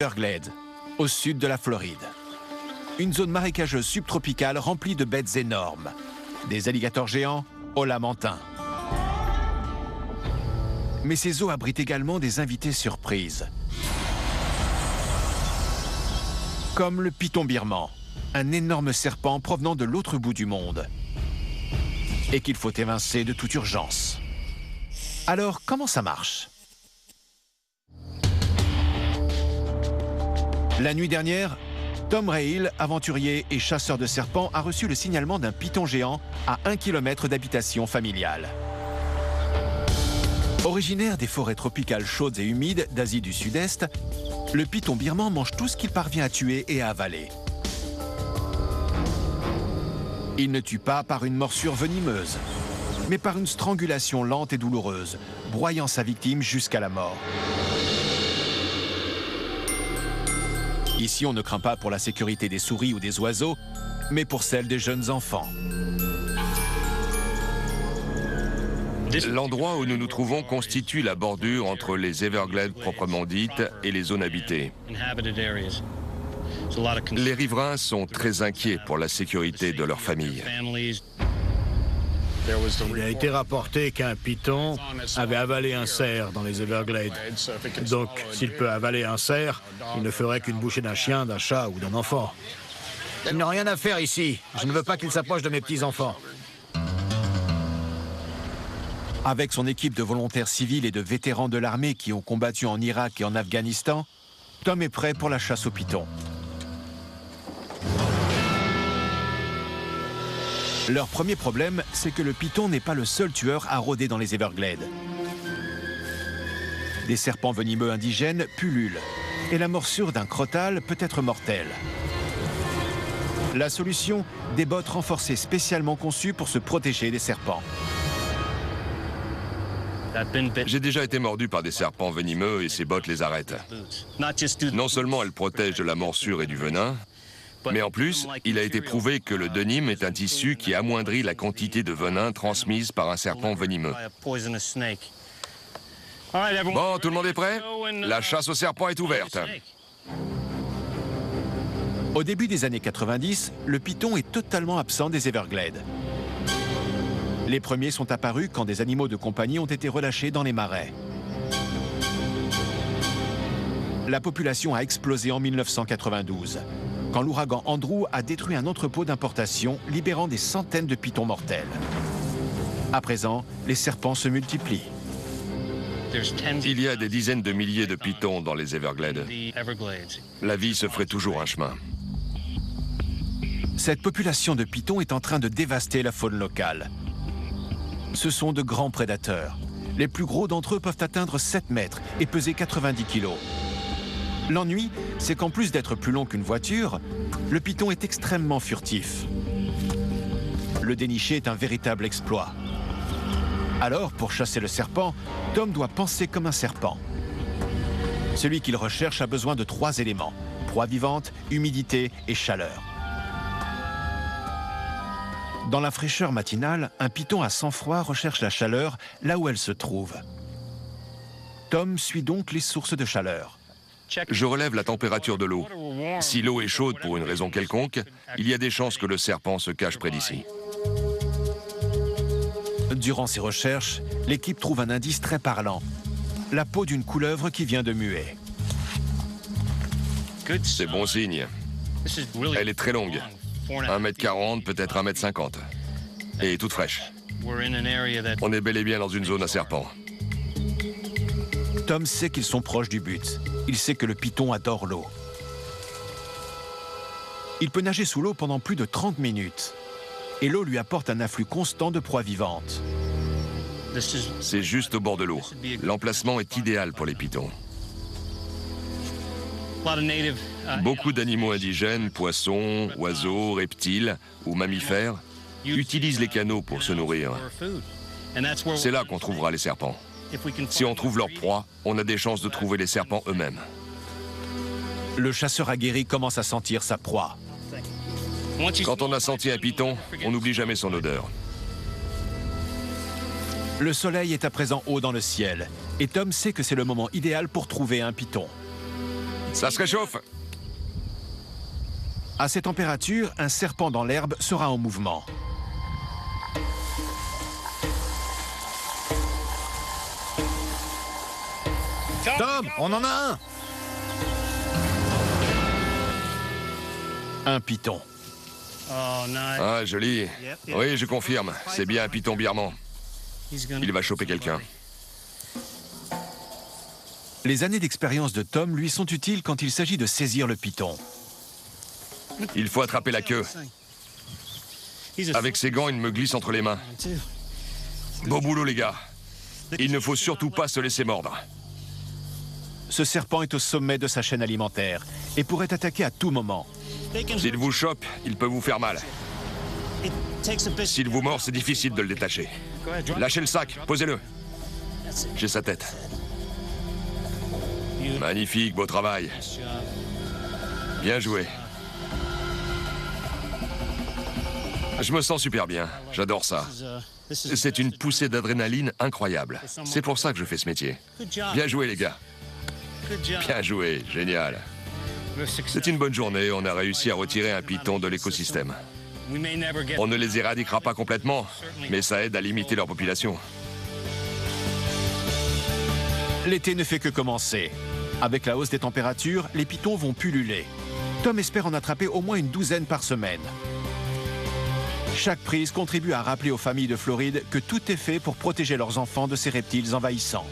Everglades, au sud de la Floride. Une zone marécageuse subtropicale remplie de bêtes énormes. Des alligators géants aux lamantins. Mais ces eaux abritent également des invités surprises. Comme le python birman, un énorme serpent provenant de l'autre bout du monde. Et qu'il faut évincer de toute urgence. Alors, comment ça marche ? La nuit dernière, Tom Rahill, aventurier et chasseur de serpents, a reçu le signalement d'un python géant à 1 km d'habitation familiale. Originaire des forêts tropicales chaudes et humides d'Asie du Sud-Est, le python birman mange tout ce qu'il parvient à tuer et à avaler. Il ne tue pas par une morsure venimeuse, mais par une strangulation lente et douloureuse, broyant sa victime jusqu'à la mort. Ici, on ne craint pas pour la sécurité des souris ou des oiseaux, mais pour celle des jeunes enfants. L'endroit où nous nous trouvons constitue la bordure entre les Everglades proprement dites et les zones habitées. Les riverains sont très inquiets pour la sécurité de leur famille. Il a été rapporté qu'un python avait avalé un cerf dans les Everglades. Donc, s'il peut avaler un cerf, il ne ferait qu'une bouchée d'un chien, d'un chat ou d'un enfant. Il n'a rien à faire ici. Je ne veux pas qu'il s'approche de mes petits-enfants. Avec son équipe de volontaires civils et de vétérans de l'armée qui ont combattu en Irak et en Afghanistan, Tom est prêt pour la chasse aux pythons. Leur premier problème, c'est que le python n'est pas le seul tueur à rôder dans les Everglades. Des serpents venimeux indigènes pullulent, et la morsure d'un crotale peut être mortelle. La solution, des bottes renforcées spécialement conçues pour se protéger des serpents. J'ai déjà été mordu par des serpents venimeux et ces bottes les arrêtent. Non seulement elles protègent de la morsure et du venin, mais en plus, il a été prouvé que le denim est un tissu qui amoindrit la quantité de venin transmise par un serpent venimeux. Bon, tout le monde est prêt? La chasse aux serpents est ouverte. Au début des années 90, le python est totalement absent des Everglades. Les premiers sont apparus quand des animaux de compagnie ont été relâchés dans les marais. La population a explosé en 1992. Quand l'ouragan Andrew a détruit un entrepôt d'importation, libérant des centaines de pythons mortels. À présent, les serpents se multiplient. Il y a des dizaines de milliers de pythons dans les Everglades. La vie se ferait toujours un chemin. Cette population de pythons est en train de dévaster la faune locale. Ce sont de grands prédateurs. Les plus gros d'entre eux peuvent atteindre 7 mètres et peser 90 kilos. L'ennui, c'est qu'en plus d'être plus long qu'une voiture, le python est extrêmement furtif. Le dénicher est un véritable exploit. Alors, pour chasser le serpent, Tom doit penser comme un serpent. Celui qu'il recherche a besoin de 3 éléments: proie vivante, humidité et chaleur. Dans la fraîcheur matinale, un python à sang-froid recherche la chaleur là où elle se trouve. Tom suit donc les sources de chaleur. Je relève la température de l'eau. Si l'eau est chaude pour une raison quelconque, il y a des chances que le serpent se cache près d'ici. Durant ses recherches, l'équipe trouve un indice très parlant: la peau d'une couleuvre qui vient de muer. C'est bon signe. Elle est très longue. 1,40 m, peut-être 1,50 m. Et toute fraîche. On est bel et bien dans une zone à serpent. Tom sait qu'ils sont proches du but. Il sait que le python adore l'eau. Il peut nager sous l'eau pendant plus de 30 minutes. Et l'eau lui apporte un afflux constant de proies vivantes. C'est juste au bord de l'eau. L'emplacement est idéal pour les pythons. Beaucoup d'animaux indigènes, poissons, oiseaux, reptiles ou mammifères, utilisent les canaux pour se nourrir. C'est là qu'on trouvera les serpents. Si on trouve leur proie, on a des chances de trouver les serpents eux-mêmes. Le chasseur aguerri commence à sentir sa proie. Quand on a senti un python, on n'oublie jamais son odeur. Le soleil est à présent haut dans le ciel, et Tom sait que c'est le moment idéal pour trouver un python. Ça se réchauffe. À ces températures, un serpent dans l'herbe sera en mouvement. Tom, on en a un! Un python. Ah, joli. Oui, je confirme. C'est bien un python birman. Il va choper quelqu'un. Les années d'expérience de Tom lui sont utiles quand il s'agit de saisir le python. Il faut attraper la queue. Avec ses gants, il me glisse entre les mains. Beau boulot, les gars. Il ne faut surtout pas se laisser mordre. Ce serpent est au sommet de sa chaîne alimentaire et pourrait attaquer à tout moment. S'il vous chope, il peut vous faire mal. S'il vous mord, c'est difficile de le détacher. Lâchez le sac, posez-le. J'ai sa tête. Magnifique, beau travail. Bien joué. Je me sens super bien, j'adore ça. C'est une poussée d'adrénaline incroyable. C'est pour ça que je fais ce métier. Bien joué, les gars. Bien joué, génial. C'est une bonne journée, on a réussi à retirer un python de l'écosystème. On ne les éradiquera pas complètement, mais ça aide à limiter leur population. L'été ne fait que commencer. Avec la hausse des températures, les pythons vont pulluler. Tom espère en attraper au moins une douzaine par semaine. Chaque prise contribue à rappeler aux familles de Floride que tout est fait pour protéger leurs enfants de ces reptiles envahissants.